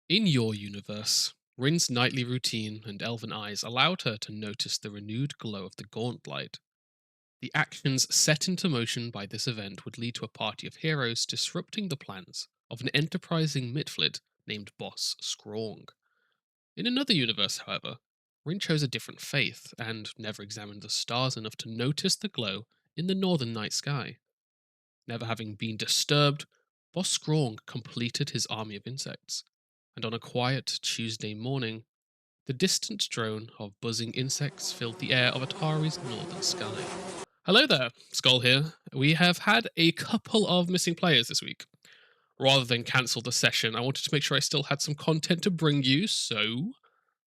In your universe, Rin's nightly routine and elven eyes allowed her to notice the renewed glow of the gaunt light. The actions set into motion by this event would lead to a party of heroes disrupting the plans of an enterprising Mitflit named Boss Skrawng. In another universe, however, Rin chose a different faith and never examined the stars enough to notice the glow in the northern night sky. Never having been disturbed, Boss Skrawng completed his army of insects, and on a quiet Tuesday morning, the distant drone of buzzing insects filled the air of Atari's northern sky. Hello there, Skull here. We have had a couple of missing players this week. Rather than cancel the session, I wanted to make sure I still had some content to bring you, so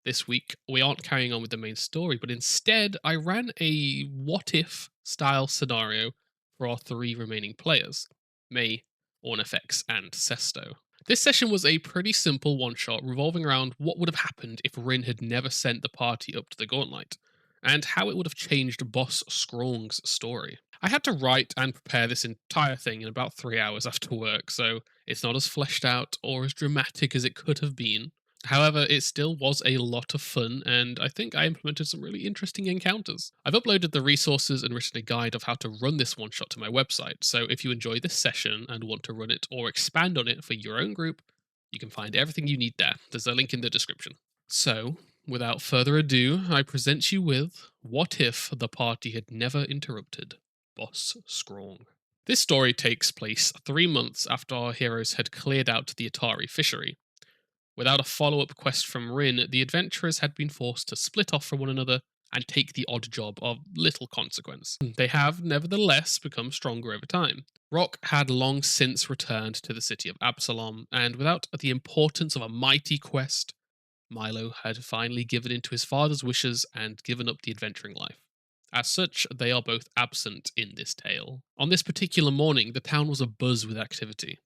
this week we aren't carrying on with the main story, but instead I ran a what if style scenario for our three remaining players, May, Ornifex, and Sesto. This session was a pretty simple one shot revolving around what would have happened if Rin had never sent the party up to the Gauntlet, and how it would have changed Boss Skrawng's story. I had to write and prepare this entire thing in about 3 hours after work, so it's not as fleshed out or as dramatic as it could have been. However, it still was a lot of fun, and I think I implemented some really interesting encounters. I've uploaded the resources and written a guide of how to run this one shot to my website, so if you enjoy this session and want to run it or expand on it for your own group, you can find everything you need there. There's a link in the description. So, without further ado, I present you with What If the Party Had Never Interrupted? Boss Skrawng. This story takes place 3 months after our heroes had cleared out the Otari fishery. Without a follow up quest from Rin, the adventurers had been forced to split off from one another and take the odd job of little consequence. They have, nevertheless, become stronger over time. Rock had long since returned to the city of Absalom, and without the importance of a mighty quest, Milo had finally given in to his father's wishes and given up the adventuring life. As such, they are both absent in this tale. On this particular morning, the town was abuzz with activity.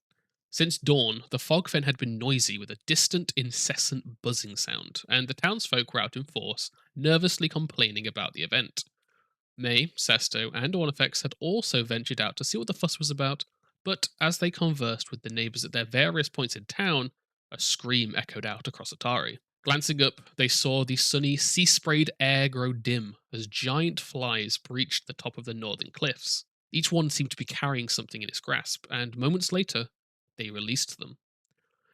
Since dawn, the fog fen had been noisy with a distant, incessant buzzing sound, and the townsfolk were out in force, nervously complaining about the event. May, Sesto, and Ornifex had also ventured out to see what the fuss was about, but as they conversed with the neighbours at their various points in town, a scream echoed out across Otari. Glancing up, they saw the sunny, sea-sprayed air grow dim as giant flies breached the top of the northern cliffs. Each one seemed to be carrying something in its grasp, and moments later, they released them.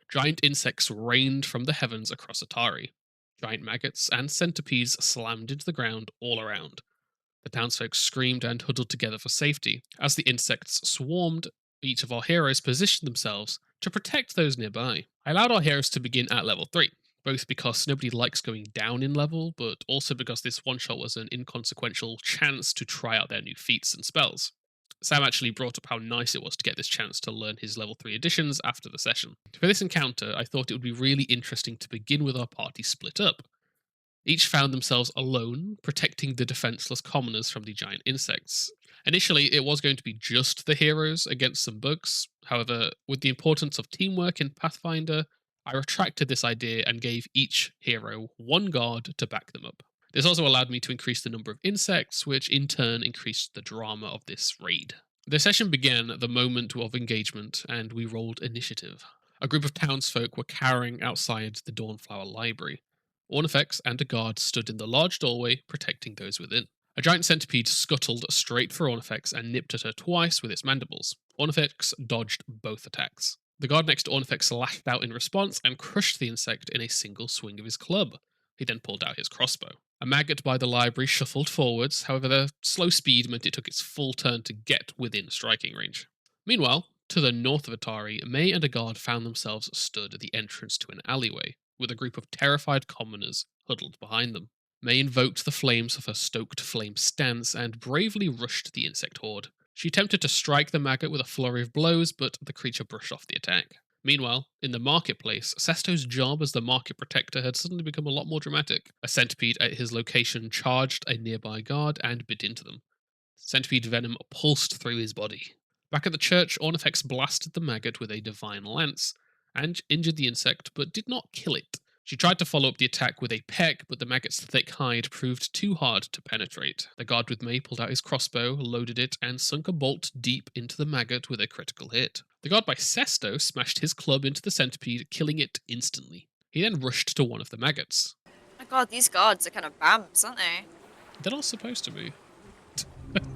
Giant insects rained from the heavens across Atari. Giant maggots and centipedes slammed into the ground all around. The townsfolk screamed and huddled together for safety. As the insects swarmed, each of our heroes positioned themselves to protect those nearby. I allowed our heroes to begin at level 3, both because nobody likes going down in level, but also because this one shot was an inconsequential chance to try out their new feats and spells. Sam actually brought up how nice it was to get this chance to learn his level 3 additions after the session. For this encounter, I thought it would be really interesting to begin with our party split up. Each found themselves alone, protecting the defenseless commoners from the giant insects. Initially, it was going to be just the heroes against some bugs. However, with the importance of teamwork in Pathfinder, I retracted this idea and gave each hero one guard to back them up. This also allowed me to increase the number of insects, which in turn increased the drama of this raid. The session began at the moment of engagement, and we rolled initiative. A group of townsfolk were cowering outside the Dawnflower Library. Ornifex and a guard stood in the large doorway, protecting those within. A giant centipede scuttled straight for Ornifex and nipped at her twice with its mandibles. Ornifex dodged both attacks. The guard next to Ornifex lashed out in response and crushed the insect in a single swing of his club. He then pulled out his crossbow. A maggot by the library shuffled forwards, however, their slow speed meant it took its full turn to get within striking range. Meanwhile, to the north of Atari, May and a guard found themselves stood at the entrance to an alleyway, with a group of terrified commoners huddled behind them. May invoked the flames of her stoked flame stance and bravely rushed the insect horde. She attempted to strike the maggot with a flurry of blows, but the creature brushed off the attack. Meanwhile, in the marketplace, Sesto's job as the market protector had suddenly become a lot more dramatic. A centipede at his location charged a nearby guard and bit into them. Centipede venom pulsed through his body. Back at the church, Ornifex blasted the maggot with a divine lance and injured the insect, but did not kill it. She tried to follow up the attack with a peck, but the maggot's thick hide proved too hard to penetrate. The guard with May pulled out his crossbow, loaded it, and sunk a bolt deep into the maggot with a critical hit. The guard by Sesto smashed his club into the centipede, killing it instantly. He then rushed to one of the maggots. My god, these guards are kind of bamps, aren't they? They're not supposed to be. I mean,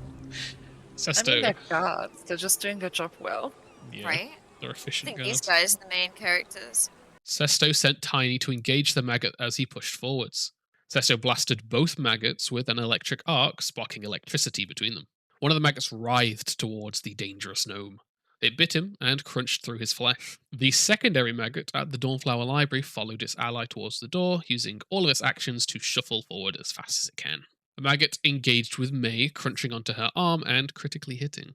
Sesto, they're guards. They're just doing their job well. yeah, Right? they're I efficient think these guards. guys are the main characters. Sesto sent Tiny to engage the maggot as he pushed forwards. Sesto blasted both maggots with an electric arc, sparking electricity between them. One of the maggots writhed towards the dangerous gnome. It bit him and crunched through his flesh. The secondary maggot at the Dawnflower Library followed its ally towards the door, using all of its actions to shuffle forward as fast as it can. A maggot engaged with May, crunching onto her arm and critically hitting.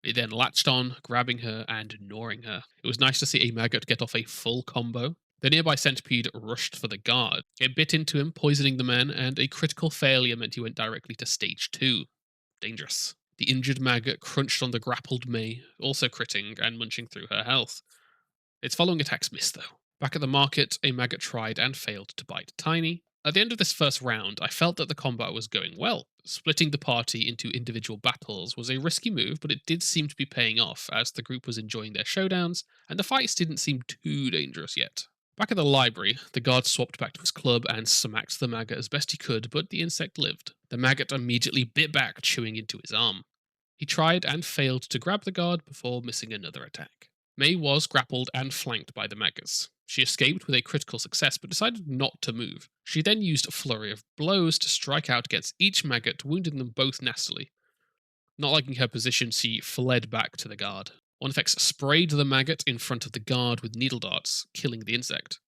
It then latched on, grabbing her and gnawing her. It was nice to see a maggot get off a full combo. The nearby centipede rushed for the guard. It bit into him, poisoning the man, and a critical failure meant he went directly to stage 2. Dangerous. The injured maggot crunched on the grappled May, also critting and munching through her health. Its following attacks missed, though. Back at the market, a maggot tried and failed to bite Tiny. At the end of this first round, I felt that the combat was going well. Splitting the party into individual battles was a risky move, but it did seem to be paying off, as the group was enjoying their showdowns, and the fights didn't seem too dangerous yet. Back at the library, the guard swapped back to his club and smacked the maggot as best he could, but the insect lived. The maggot immediately bit back, chewing into his arm. He tried and failed to grab the guard before missing another attack. May was grappled and flanked by the maggots. She escaped with a critical success, but decided not to move. She then used a flurry of blows to strike out against each maggot, wounding them both nastily. Not liking her position, she fled back to the guard. Onefex sprayed the maggot in front of the guard with needle darts, killing the insect.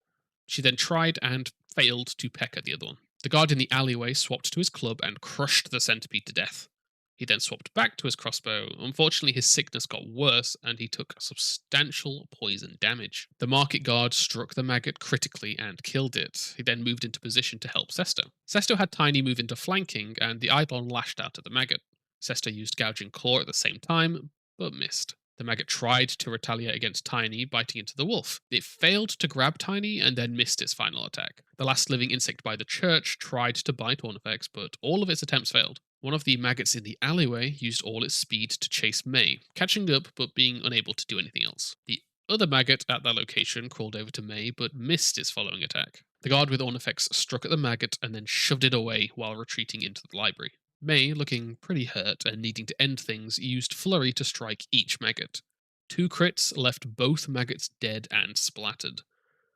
She then tried and failed to peck at the other one. The guard in the alleyway swapped to his club and crushed the centipede to death. He then swapped back to his crossbow. Unfortunately, his sickness got worse and he took substantial poison damage. The market guard struck the maggot critically and killed it. He then moved into position to help Sesto. Sesto had Tiny move into flanking and the Eidolon lashed out at the maggot. Sesto used Gouging Claw at the same time, but missed. The maggot tried to retaliate against Tiny, biting into the wolf. It failed to grab Tiny and then missed its final attack. The last living insect by the church tried to bite Ornifex, but all of its attempts failed. One of the maggots in the alleyway used all its speed to chase May, catching up but being unable to do anything else. The other maggot at that location crawled over to May but missed its following attack. The guard with Ornifex struck at the maggot and then shoved it away while retreating into the library. May, looking pretty hurt and needing to end things, used Flurry to strike each maggot. 2 crits left both maggots dead and splattered.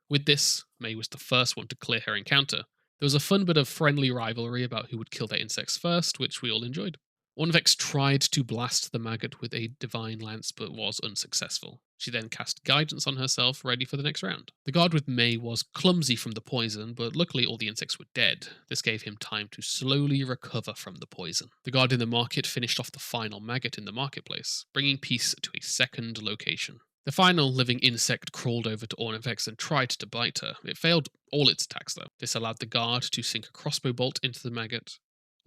With this, May was the first one to clear her encounter. There was a fun bit of friendly rivalry about who would kill their insects first, which we all enjoyed. Ornvex tried to blast the maggot with a divine lance but was unsuccessful. She then cast guidance on herself, ready for the next round. The guard with May was clumsy from the poison, but luckily all the insects were dead. This gave him time to slowly recover from the poison. The guard in the market finished off the final maggot in the marketplace, bringing peace to a second location. The final living insect crawled over to Ornifex and tried to bite her. It failed all its attacks, though. This allowed the guard to sink a crossbow bolt into the maggot.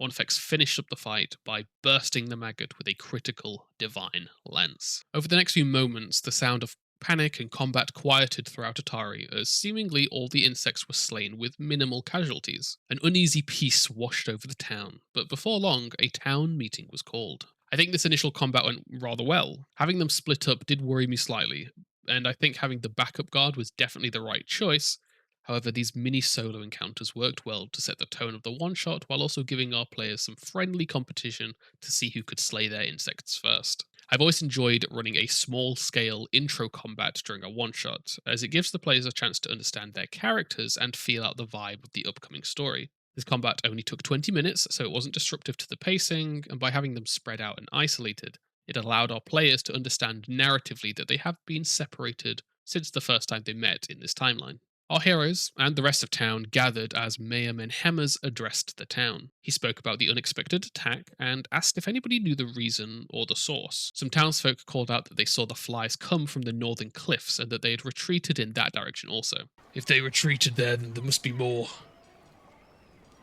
Ornifex finished up the fight by bursting the maggot with a critical divine lance. Over the next few moments, the sound of panic and combat quieted throughout Otari, as seemingly all the insects were slain with minimal casualties. An uneasy peace washed over the town, but before long, a town meeting was called. I think this initial combat went rather well. Having them split up did worry me slightly, and I think having the backup guard was definitely the right choice. However, these mini solo encounters worked well to set the tone of the one-shot while also giving our players some friendly competition to see who could slay their insects first. I've always enjoyed running a small-scale intro combat during a one-shot, as it gives the players a chance to understand their characters and feel out the vibe of the upcoming story. This combat only took 20 minutes, so it wasn't disruptive to the pacing, and by having them spread out and isolated, it allowed our players to understand narratively that they have been separated since the first time they met in this timeline. Our heroes and the rest of town gathered as Mayor Menhemmers addressed the town. He spoke about the unexpected attack and asked if anybody knew the reason or the source. Some townsfolk called out that they saw the flies come from the northern cliffs and that they had retreated in that direction also. If they retreated there, then there must be more.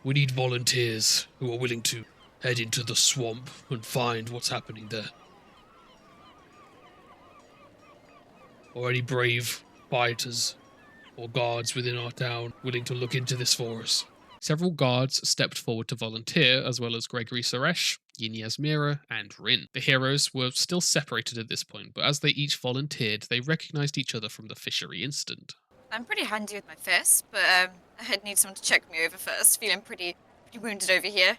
We need volunteers who are willing to head into the swamp and find what's happening there. Or any brave fighters or guards within our town willing to look into this for us. Several guards stepped forward to volunteer, as well as Gregory Suresh, Yin Yasmira, and Rin. The heroes were still separated at this point, but as they each volunteered, they recognized each other from the fishery incident. I'm pretty handy with my fists, but I'd need someone to check me over first. Feeling pretty wounded over here.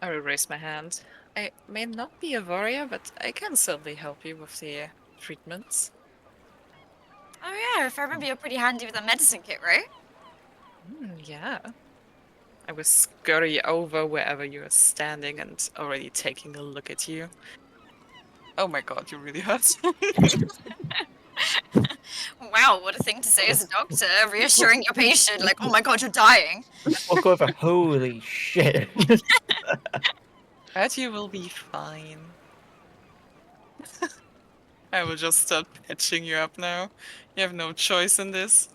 I will raise my hand. I may not be a warrior, but I can certainly help you with the treatments. Oh yeah, if I remember, you're pretty handy with that medicine kit, right? Yeah. I will scurry over wherever you are standing and already taking a look at you. Oh my god, you really hurt. Wow, what a thing to say as a doctor, reassuring your patient, like, oh my god, you're dying. Walk over. Holy shit. But you will be fine. I will just start patching you up now. You have no choice in this.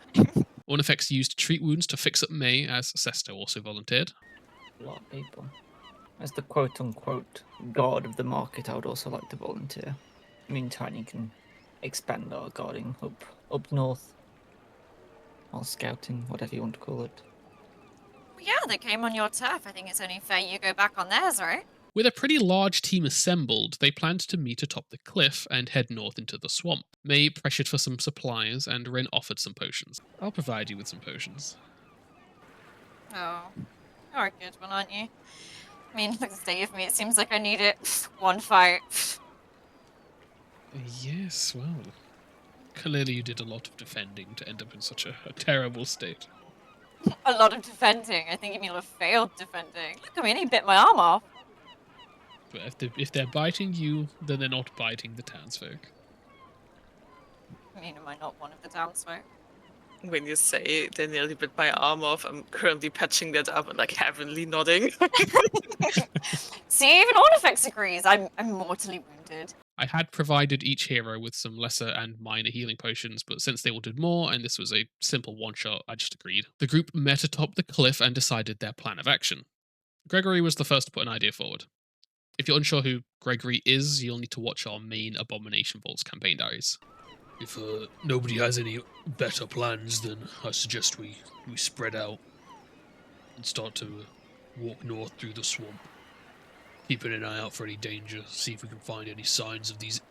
Ornifex used to treat wounds to fix up May, as Sesto also volunteered. A lot of people. As the quote-unquote god of the market, I would also like to volunteer. I mean, Tiny can expand our guarding up north. Or scouting, whatever you want to call it. Well, yeah, they came on your turf. I think it's only fair you go back on theirs, right? With a pretty large team assembled, they planned to meet atop the cliff and head north into the swamp. May pressured for some supplies, and Ren offered some potions. I'll provide you with some potions. Oh, you're a good one, aren't you? I mean, look at the state of me. It seems like I need it. One fight. Yes, well, clearly you did a lot of defending to end up in such a terrible state. A lot of defending. I think you mean a failed defending. Look, I mean, he bit my arm off. But if they're biting you, then they're not biting the townsfolk. I mean, am I not one of the townsfolk? When you say they nearly bit my arm off, I'm currently patching that up and like heavenly nodding. See, even Ornifex agrees. I'm mortally wounded. I had provided each hero with some lesser and minor healing potions, but since they wanted more, and this was a simple one-shot, I just agreed. The group met atop the cliff and decided their plan of action. Gregory was the first to put an idea forward. If you're unsure who Gregory is, you'll need to watch our main Abomination Vaults Campaign Diaries. If nobody has any better plans, then I suggest we spread out and start to walk north through the swamp. Keeping an eye out for any danger, see if we can find any signs of these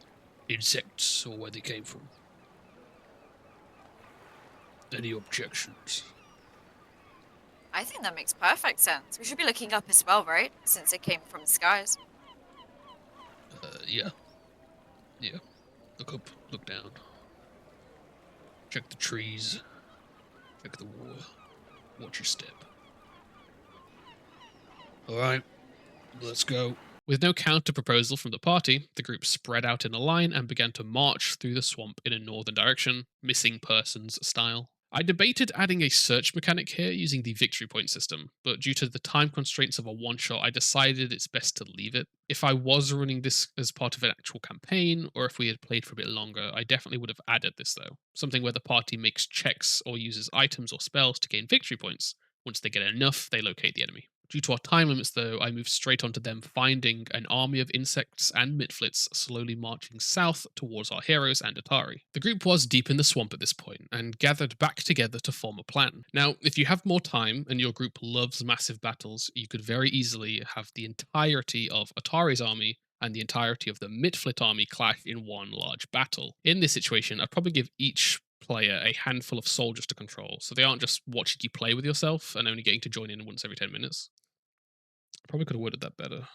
insects or where they came from. Any objections? I think that makes perfect sense. We should be looking up as well, right? Since it came from the skies. Yeah. Yeah. Look up, look down. Check the trees. Check the water. Watch your step. Alright, let's go. With no counter-proposal from the party, the group spread out in a line and began to march through the swamp in a northern direction, missing persons style. I debated adding a search mechanic here using the victory point system, but due to the time constraints of a one-shot, I decided it's best to leave it. If I was running this as part of an actual campaign, or if we had played for a bit longer, I definitely would have added this though. Something where the party makes checks or uses items or spells to gain victory points. Once they get enough, they locate the enemy. Due to our time limits, though, I moved straight onto them finding an army of insects and mitflits slowly marching south towards our heroes and Otari. The group was deep in the swamp at this point, and gathered back together to form a plan. Now, if you have more time, and your group loves massive battles, you could very easily have the entirety of Otari's army and the entirety of the Mitflit army clash in one large battle. In this situation, I'd probably give each player a handful of soldiers to control, so they aren't just watching you play with yourself and only getting to join in once every 10 minutes. Probably could have worded that better.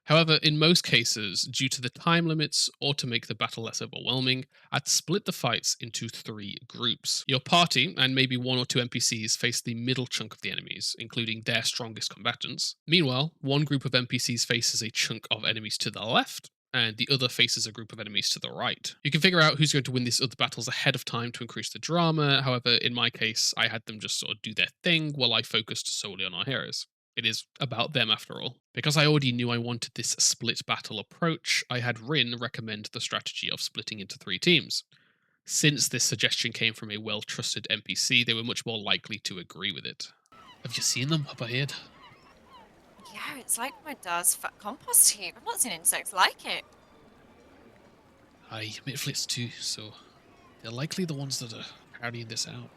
However, in most cases, due to the time limits or to make the battle less overwhelming, I'd split the fights into 3 groups. Your party, and maybe 1 or 2 NPCs, face the middle chunk of the enemies, including their strongest combatants. Meanwhile, one group of NPCs faces a chunk of enemies to the left, and the other faces a group of enemies to the right. You can figure out who's going to win these other battles ahead of time to increase the drama. However, in my case, I had them just sort of do their thing while I focused solely on our heroes. It is about them after all. Because I already knew I wanted this split battle approach, I had Rin recommend the strategy of splitting into 3 teams. Since this suggestion came from a well-trusted NPC, they were much more likely to agree with it. Have you seen them up ahead? Yeah, it's like my dad's fat compost heap. I've not seen insects like it. Aye, mitflits too, so they're likely the ones that are carrying this out.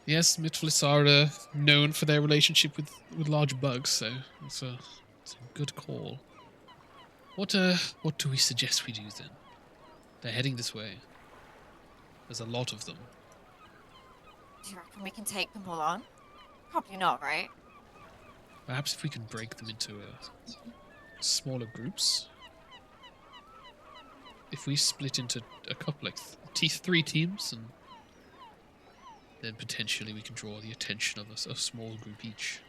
Yes, Mitflis are known for their relationship with large bugs, so it's a good call. What do we suggest we do then? They're heading this way. There's a lot of them. Do you reckon we can take them all on? Probably not, right? Perhaps if we can break them into smaller groups. If we split into a couple, like three teams, and then potentially we can draw the attention of a small group each.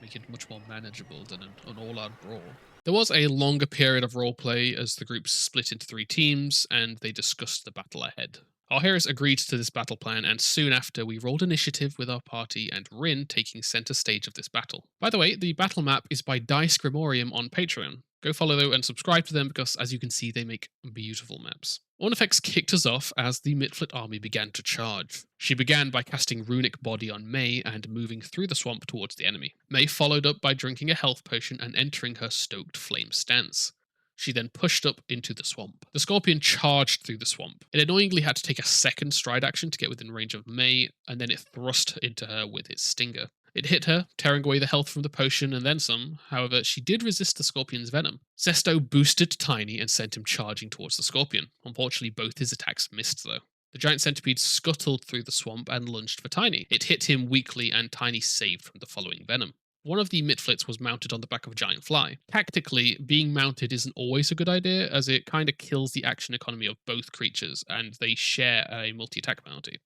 Make it much more manageable than an all-out brawl. There was a longer period of roleplay as the groups split into 3 teams, and they discussed the battle ahead. Our heroes agreed to this battle plan, and soon after we rolled initiative with our party and Rin taking center stage of this battle. By the way, the battle map is by Dice Grimorium on Patreon. Go follow them and subscribe to them because, as you can see, they make beautiful maps. Ornifex kicked us off as the Mitflit army began to charge. She began by casting Runic Body on May and moving through the swamp towards the enemy. May followed up by drinking a health potion and entering her Stoked Flame stance. She then pushed up into the swamp. The Scorpion charged through the swamp. It annoyingly had to take a second stride action to get within range of May, and then it thrust into her with its stinger. It hit her, tearing away the health from the potion and then some. However, she did resist the Scorpion's venom. Zesto boosted Tiny and sent him charging towards the Scorpion. Unfortunately, both his attacks missed, though. The giant centipede scuttled through the swamp and lunged for Tiny. It hit him weakly, and Tiny saved from the following venom. One of the Mitflits was mounted on the back of a giant fly. Tactically, being mounted isn't always a good idea, as it kind of kills the action economy of both creatures, and they share a multi-attack penalty.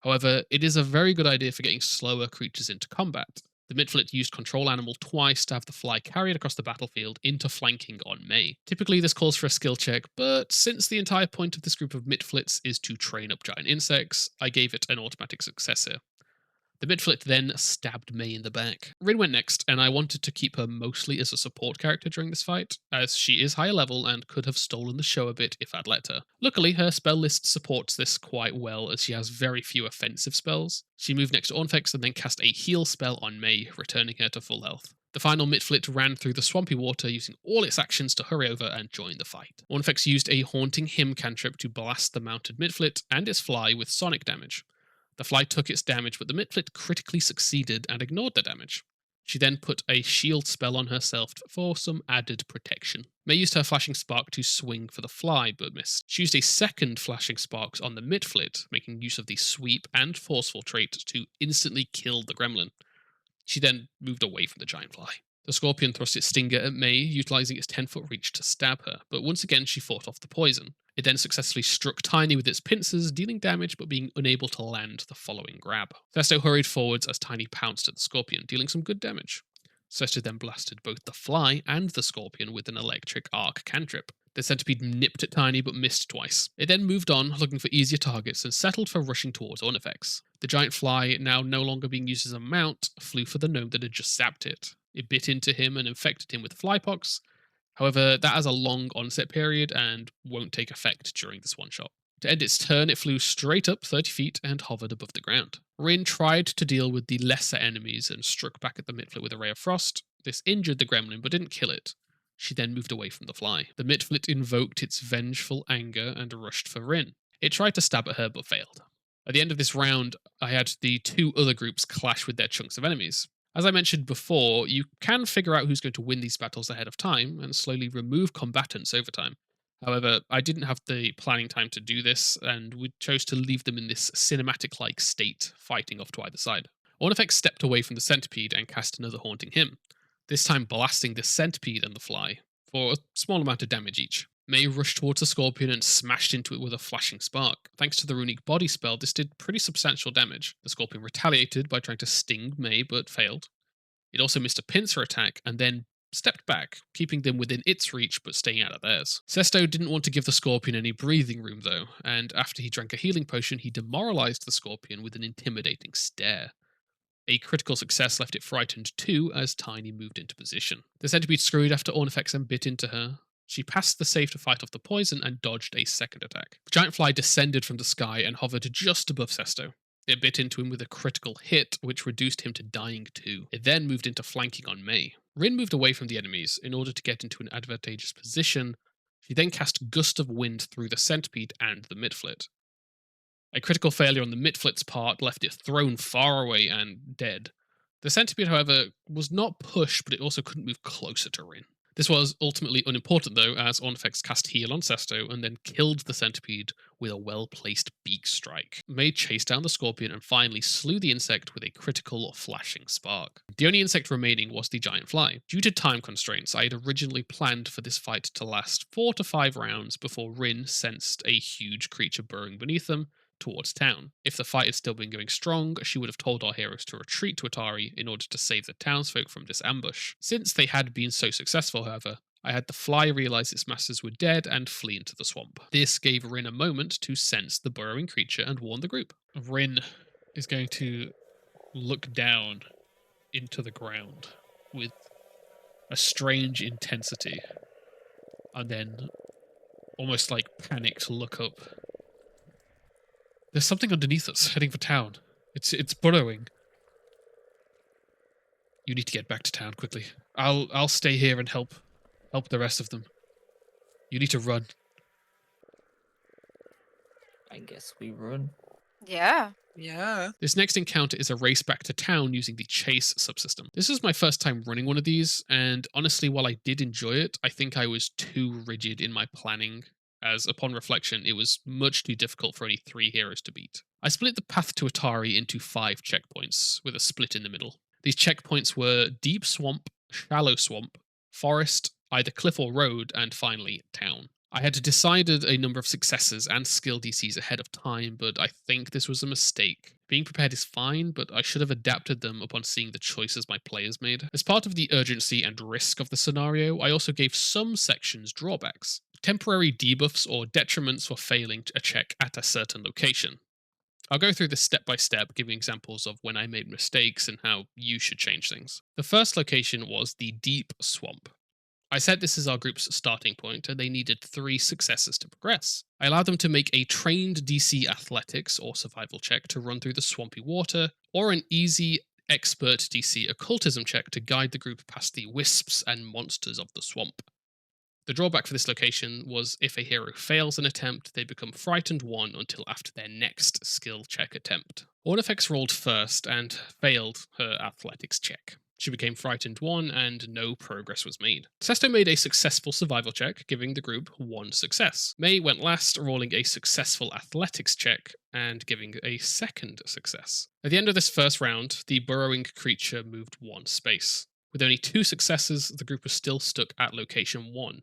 However, it is a very good idea for getting slower creatures into combat. The Mitflit used Control Animal twice to have the fly carried across the battlefield into flanking on May. Typically, this calls for a skill check, but since the entire point of this group of Mitflits is to train up giant insects, I gave it an automatic success here. The Midflit then stabbed May in the back. Rin went next, and I wanted to keep her mostly as a support character during this fight, as she is higher level and could have stolen the show a bit if I'd let her. Luckily, her spell list supports this quite well, as she has very few offensive spells. She moved next to Ornfex and then cast a heal spell on May, returning her to full health. The final Mitflit ran through the swampy water using all its actions to hurry over and join the fight. Ornfex used a Haunting Hymn cantrip to blast the mounted Mitflit and its fly with sonic damage. The fly took its damage, but the Mitflit critically succeeded and ignored the damage. She then put a shield spell on herself for some added protection. May used her flashing spark to swing for the fly, but missed. She used a second flashing sparks on the Mitflit, making use of the sweep and forceful trait to instantly kill the gremlin. She then moved away from the giant fly. The Scorpion thrust its stinger at May, utilizing its 10-foot reach to stab her, but once again she fought off the poison. It then successfully struck Tiny with its pincers, dealing damage but being unable to land the following grab. Sesto hurried forwards as Tiny pounced at the Scorpion, dealing some good damage. Sesto then blasted both the fly and the Scorpion with an electric arc cantrip. The centipede nipped at Tiny but missed twice. It then moved on, looking for easier targets, and settled for rushing towards Ornifex. The giant fly, now no longer being used as a mount, flew for the gnome that had just zapped it. It bit into him and infected him with flypox. However, that has a long onset period and won't take effect during this one shot. To end its turn, it flew straight up 30 feet and hovered above the ground. Rin tried to deal with the lesser enemies and struck back at the Mitflit with a ray of frost. This injured the gremlin but didn't kill it. She then moved away from the fly. The Mitflit invoked its vengeful anger and rushed for Rin. It tried to stab at her but failed. At the end of this round, I had the 2 other groups clash with their chunks of enemies. As I mentioned before, you can figure out who's going to win these battles ahead of time and slowly remove combatants over time. However, I didn't have the planning time to do this, and we chose to leave them in this cinematic-like state, fighting off to either side. Ornifex stepped away from the centipede and cast another Haunting Hymn, this time blasting the centipede and the fly, for a small amount of damage each. May rushed towards the Scorpion and smashed into it with a flashing spark. Thanks to the Runic Body spell, this did pretty substantial damage. The Scorpion retaliated by trying to sting May, but failed. It also missed a pincer attack and then stepped back, keeping them within its reach but staying out of theirs. Sesto didn't want to give the Scorpion any breathing room though, and after he drank a healing potion, he demoralized the Scorpion with an intimidating stare. A critical success left it frightened too as Tiny moved into position. The centipede scurried after Ornifex and bit into her. She passed the save to fight off the poison and dodged a second attack. The giant fly descended from the sky and hovered just above Sesto. It bit into him with a critical hit, which reduced him to dying too. It then moved into flanking on May. Rin moved away from the enemies in order to get into an advantageous position. She then cast Gust of Wind through the centipede and the Mitflit. A critical failure on the Mitflit's part left it thrown far away and dead. The centipede, however, was not pushed, but it also couldn't move closer to Rin. This was ultimately unimportant, though, as Ornifex cast Heal on Sesto and then killed the centipede with a well-placed beak strike. May chased down the scorpion and finally slew the insect with a critical flashing spark. The only insect remaining was the giant fly. Due to time constraints, I had originally planned for this fight to last 4 to 5 rounds before Rin sensed a huge creature burrowing beneath them towards town. If the fight had still been going strong, she would have told our heroes to retreat to Otari in order to save the townsfolk from this ambush. Since they had been so successful, however, I had the fly realize its masters were dead and flee into the swamp. This gave Rin a moment to sense the burrowing creature and warn the group. Rin is going to look down into the ground with a strange intensity and then almost like panicked look up. There's something underneath us, heading for town. It's burrowing. You need to get back to town quickly. I'll stay here and help the rest of them. You need to run. I guess we run. Yeah. Yeah. This next encounter is a race back to town using the chase subsystem. This was my first time running one of these, and honestly, while I did enjoy it, I think I was too rigid in my planning, as upon reflection, it was much too difficult for only 3 heroes to beat. I split the path to Otari into 5 checkpoints, with a split in the middle. These checkpoints were deep swamp, shallow swamp, forest, either cliff or road, and finally, town. I had decided a number of successes and skill DCs ahead of time, but I think this was a mistake. Being prepared is fine, but I should have adapted them upon seeing the choices my players made. As part of the urgency and risk of the scenario, I also gave some sections drawbacks. Temporary debuffs or detriments for failing a check at a certain location. I'll go through this step by step, giving examples of when I made mistakes and how you should change things. The first location was the deep swamp. I said this is our group's starting point, and they needed 3 successes to progress. I allowed them to make a trained DC athletics or survival check to run through the swampy water, or an easy expert DC occultism check to guide the group past the wisps and monsters of the swamp. The drawback for this location was if a hero fails an attempt, they become frightened 1 until after their next skill check attempt. Ornifex rolled first and failed her athletics check. She became frightened 1 and no progress was made. Sesto made a successful survival check, giving the group 1 success. May went last, rolling a successful athletics check and giving a 2nd success. At the end of this first round, the burrowing creature moved 1 space. With only 2 successes, the group was still stuck at location 1,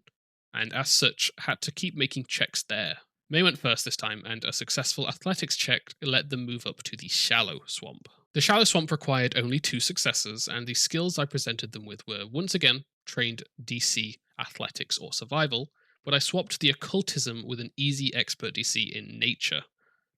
and as such, had to keep making checks there. May went first this time, and a successful athletics check let them move up to the shallow swamp. The shallow swamp required only 2 successes, and the skills I presented them with were, once again, trained DC, athletics, or survival, but I swapped the occultism with an easy expert DC in nature,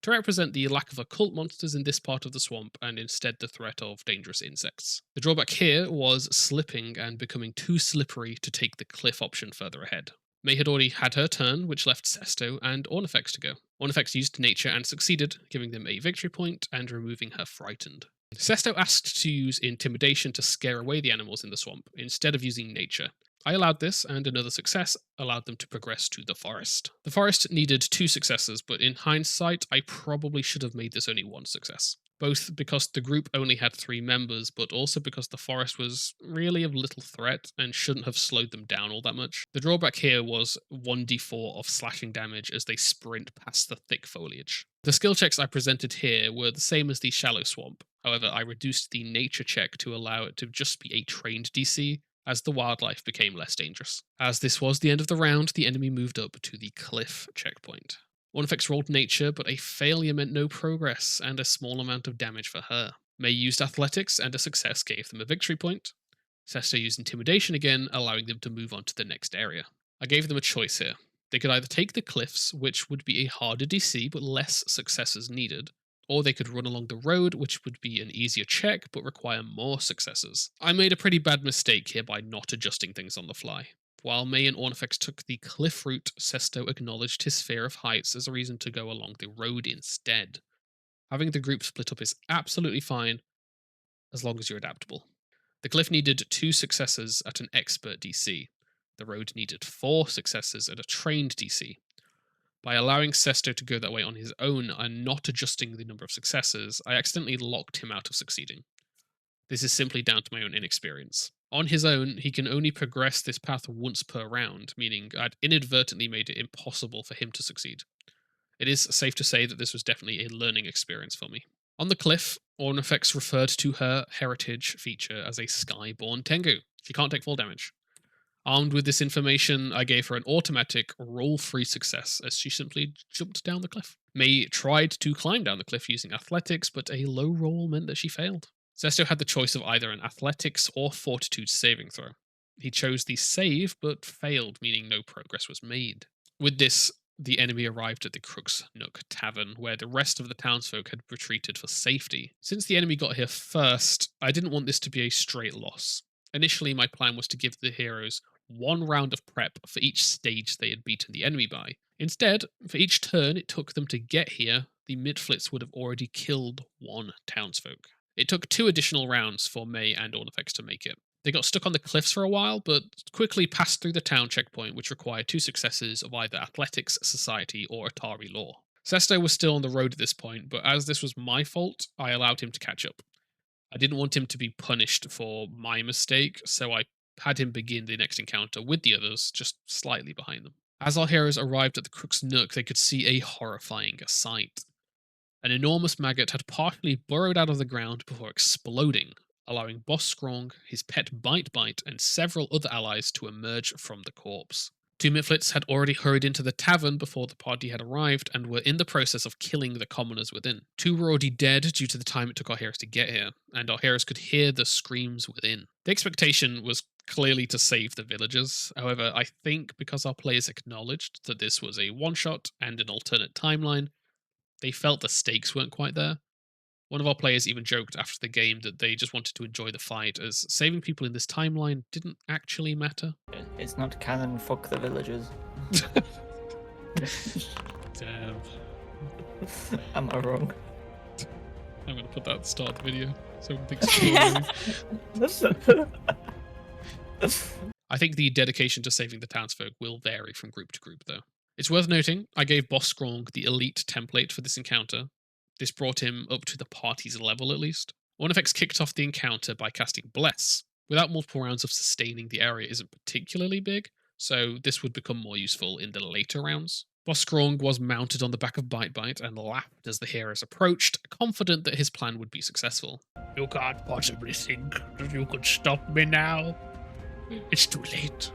to represent the lack of occult monsters in this part of the swamp and instead the threat of dangerous insects. The drawback here was slipping and becoming too slippery to take the cliff option further ahead. May had already had her turn, which left Sesto and Ornifex to go. Ornifex used nature and succeeded, giving them a victory point and removing her frightened. Sesto asked to use intimidation to scare away the animals in the swamp, instead of using nature. I allowed this, and another success allowed them to progress to the forest. The forest needed 2 successes, but in hindsight, I probably should have made this only 1 success. Both because the group only had 3 members, but also because the forest was really of little threat and shouldn't have slowed them down all that much. The drawback here was 1d4 of slashing damage as they sprint past the thick foliage. The skill checks I presented here were the same as the shallow swamp. However, I reduced the nature check to allow it to just be a trained DC, as the wildlife became less dangerous. As this was the end of the round, the enemy moved up to the cliff checkpoint. Ornifex rolled nature, but a failure meant no progress and a small amount of damage for her. May used athletics, and a success gave them a victory point. Sesto used intimidation again, allowing them to move on to the next area. I gave them a choice here. They could either take the cliffs, which would be a harder DC but less successes needed, or they could run along the road, which would be an easier check but require more successes. I made a pretty bad mistake here by not adjusting things on the fly. While May and Ornifex took the cliff route, Sesto acknowledged his fear of heights as a reason to go along the road instead. Having the group split up is absolutely fine, as long as you're adaptable. The cliff needed 2 successes at an expert DC. The road needed 4 successes at a trained DC. By allowing Sesto to go that way on his own and not adjusting the number of successes, I accidentally locked him out of succeeding. This is simply down to my own inexperience. On his own, he can only progress this path once per round, meaning I'd inadvertently made it impossible for him to succeed. It is safe to say that this was definitely a learning experience for me. On the cliff, Ornifex referred to her heritage feature as a Skyborn Tengu. She can't take full damage. Armed with this information, I gave her an automatic roll-free success as she simply jumped down the cliff. May tried to climb down the cliff using athletics, but a low roll meant that she failed. Sesto had the choice of either an athletics or fortitude saving throw. He chose the save, but failed, meaning no progress was made. With this, the enemy arrived at the Crook's Nook Tavern, where the rest of the townsfolk had retreated for safety. Since the enemy got here first, I didn't want this to be a straight loss. Initially, my plan was to give the heroes one round of prep for each stage they had beaten the enemy by. Instead, for each turn it took them to get here, the Midflits would have already killed one townsfolk. It took 2 additional rounds for May and Ornifex to make it. They got stuck on the cliffs for a while, but quickly passed through the town checkpoint, which required 2 successes of either Athletics, Society, or Otari Law. Sesto was still on the road at this point, but as this was my fault, I allowed him to catch up. I didn't want him to be punished for my mistake, so I had him begin the next encounter with the others, just slightly behind them. As our heroes arrived at the Crook's Nook, they could see a horrifying sight. An enormous maggot had partially burrowed out of the ground before exploding, allowing Boss Skrawng, his pet Bite, and several other allies to emerge from the corpse. 2 Midflits had already hurried into the tavern before the party had arrived and were in the process of killing the commoners within. 2 were already dead due to the time it took our heroes to get here, and our heroes could hear the screams within. The expectation was clearly to save the villagers. However, I think because our players acknowledged that this was a one-shot and an alternate timeline, they felt the stakes weren't quite there. One of our players even joked after the game that they just wanted to enjoy the fight, as saving people in this timeline didn't actually matter. It's not canon, fuck the villagers. Damn. Am I wrong? I'm going to put that at the start of the video, so everyone thinks I think the dedication to saving the townsfolk will vary from group to group, though. It's worth noting, I gave Boss Skrawng the elite template for this encounter. This brought him up to the party's level, at least. Ornifex kicked off the encounter by casting Bless. Without multiple rounds of sustaining, the area isn't particularly big, so this would become more useful in the later rounds. Boss Skrawng was mounted on the back of Bite and laughed as the heroes approached, confident that his plan would be successful. You can't possibly think that you could stop me now. It's too late.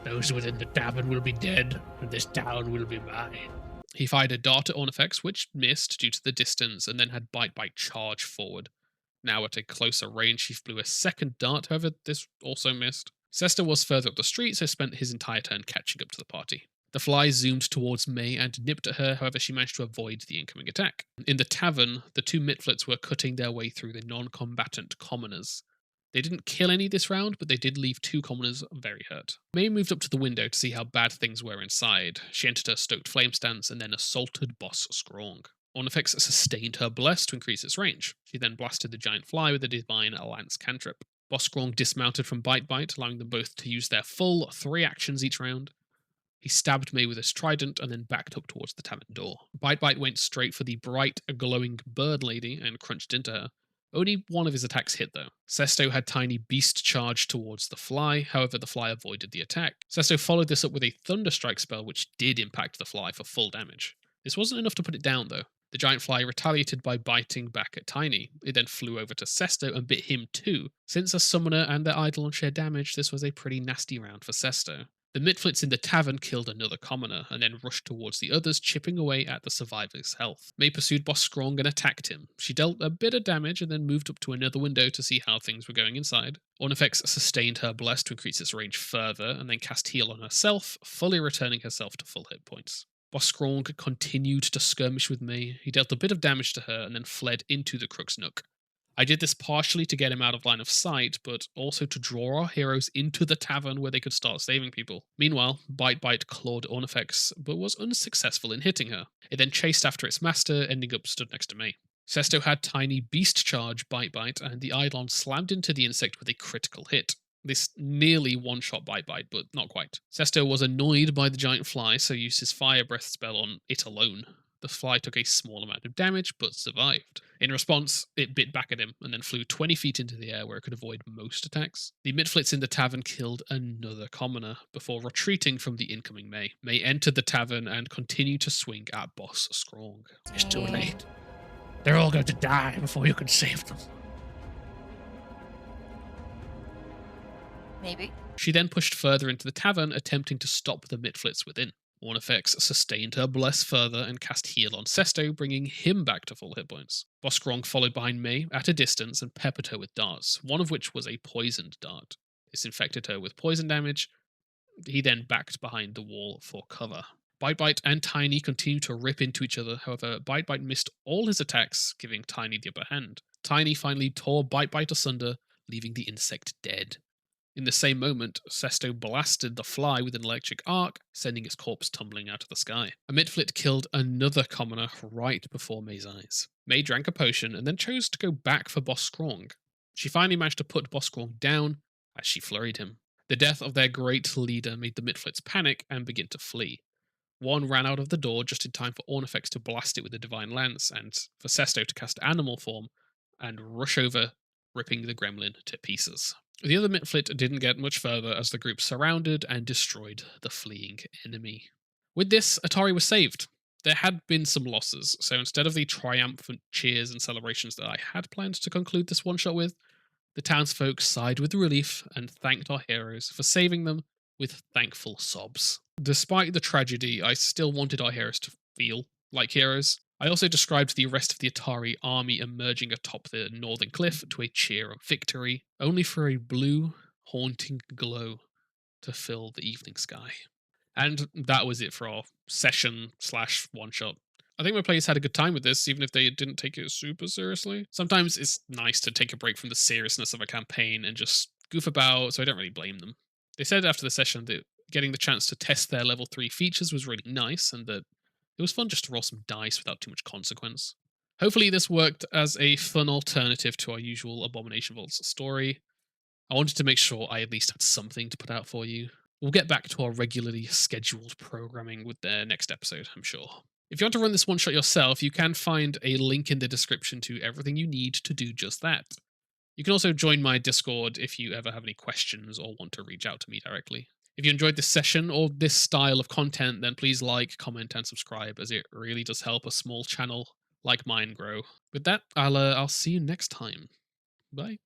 Those within the tavern will be dead, and this town will be mine. He fired a dart at Ornifex, which missed due to the distance, and then had Bite charge forward. Now at a closer range, he flew a second dart, however, this also missed. Sesto was further up the street, so spent his entire turn catching up to the party. The fly zoomed towards May and nipped at her, however she managed to avoid the incoming attack. In the tavern, the 2 Midflits were cutting their way through the non-combatant commoners. They didn't kill any this round, but they did leave 2 commoners very hurt. May moved up to the window to see how bad things were inside. She entered her stoked flame stance and then assaulted Boss Skrawng. Ornifex sustained her bless to increase its range. She then blasted the giant fly with a divine lance cantrip. Boss Skrawng dismounted from Bite, allowing them both to use their full 3 actions each round. He stabbed May with his trident and then backed up towards the tavern door. Bite went straight for the bright, glowing bird lady and crunched into her. Only one of his attacks hit, though. Sesto had Tiny Beast charge towards the fly, however the fly avoided the attack. Sesto followed this up with a Thunderstrike spell, which did impact the fly for full damage. This wasn't enough to put it down, though. The giant fly retaliated by biting back at Tiny. It then flew over to Sesto and bit him too. Since a summoner and their eidolon share damage, this was a pretty nasty round for Sesto. The Midflits in the tavern killed another commoner, and then rushed towards the others, chipping away at the survivor's health. May pursued Boss Skrawng and attacked him. She dealt a bit of damage and then moved up to another window to see how things were going inside. Ornifex sustained her bless to increase its range further, and then cast heal on herself, fully returning herself to full hit points. Boss Skrawng continued to skirmish with May. He dealt a bit of damage to her and then fled into the Crook's Nook. I did this partially to get him out of line of sight, but also to draw our heroes into the tavern where they could start saving people. Meanwhile, Bite clawed Ornifex, but was unsuccessful in hitting her. It then chased after its master, ending up stood next to May. Sesto had Tiny Beast charge Bite, and the Eidolon slammed into the insect with a critical hit. This nearly one-shot bite, but not quite. Sesto was annoyed by the giant fly, so used his fire breath spell on it alone. The fly took a small amount of damage, but survived. In response, it bit back at him, and then flew 20 feet into the air where it could avoid most attacks. The midflits in the tavern killed another commoner, before retreating from the incoming May. May entered the tavern and continued to swing at Boss Skrawng. It's too late. They're all going to die before you can save them. Maybe. She then pushed further into the tavern, attempting to stop the midflits within. Ornifex sustained her bless further and cast heal on Sesto, bringing him back to full hit points. Boss Skrawng followed behind May at a distance and peppered her with darts, one of which was a poisoned dart. This infected her with poison damage. He then backed behind the wall for cover. Bite and Tiny continued to rip into each other, however, Bite missed all his attacks, giving Tiny the upper hand. Tiny finally tore Bite asunder, leaving the insect dead. In the same moment, Sesto blasted the fly with an electric arc, sending its corpse tumbling out of the sky. A midflit killed another commoner right before May's eyes. May drank a potion and then chose to go back for Boss Skrawng. She finally managed to put Boss Skrawng down as she flurried him. The death of their great leader made the midflits panic and begin to flee. One ran out of the door just in time for Ornifex to blast it with a Divine Lance, and for Sesto to cast Animal Form and rush over, ripping the gremlin to pieces. The other midflit didn't get much further as the group surrounded and destroyed the fleeing enemy. With this, Otari was saved. There had been some losses, so instead of the triumphant cheers and celebrations that I had planned to conclude this one-shot with, the townsfolk sighed with relief and thanked our heroes for saving them with thankful sobs. Despite the tragedy, I still wanted our heroes to feel like heroes. I also described the rest of the Otari army emerging atop the northern cliff to a cheer of victory, only for a blue, haunting glow to fill the evening sky. And that was it for our session/one-shot. I think my players had a good time with this, even if they didn't take it super seriously. Sometimes it's nice to take a break from the seriousness of a campaign and just goof about, so I don't really blame them. They said after the session that getting the chance to test their level 3 features was really nice, and that it was fun just to roll some dice without too much consequence. Hopefully this worked as a fun alternative to our usual Abomination Vaults story. I wanted to make sure I at least had something to put out for you. We'll get back to our regularly scheduled programming with the next episode, I'm sure. If you want to run this one-shot yourself, you can find a link in the description to everything you need to do just that. You can also join my Discord if you ever have any questions or want to reach out to me directly. If you enjoyed this session or this style of content, then please like, comment, and subscribe, as it really does help a small channel like mine grow. With that, I'll see you next time. Bye.